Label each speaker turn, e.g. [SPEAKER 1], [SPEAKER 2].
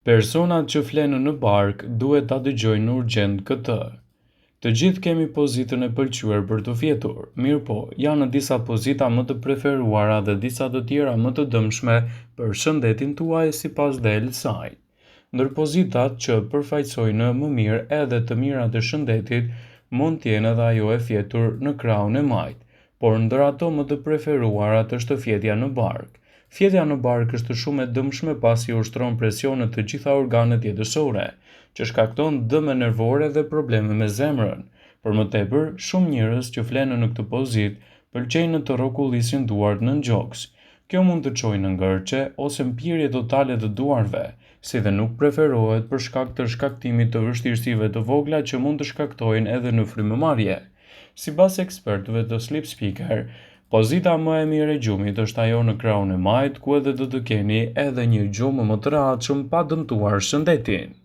[SPEAKER 1] Personat që flenë në bark duhet ta dëgjojnë urgjent këtë. Të gjithë kemi pozitën e pëlqyer për të fjetur, mirë po, janë disa pozita më të preferuara dhe disa të tjera më të dëmshme për shëndetin tuaj sipas dhe saj. Ndër pozitat që përfaqësojnë më mirë edhe të mirat e shëndetit, mund t'jenë edhe ajo e fjetur në krahun e majt, por ndër ato më të preferuarat është fjetja në bark. Fjetja në bark është shumë e dëmshme pasi ushtron presion në të gjitha organet jetësore, që shkakton dëme nervore dhe probleme me zemrën. Për më tepër, shumë njerëz që flenë në këtë pozitë pëlqejnë të rrokullisin duart nën gjoks. Kjo mund të çojë në ngërçe ose mpirje totale të duarve, si dhe nuk preferohet për shkak të shkaktimit të vështirësive të vogla që mund të shkaktojnë edhe në frymëmarrje. Sipas ekspertëve të Sleep Speaker, pozita më e mirë e gjumit është ajo në krahun e majt, ku edhe do të keni edhe një gjumë më të rehatshëm pa dëmtuar shëndetin.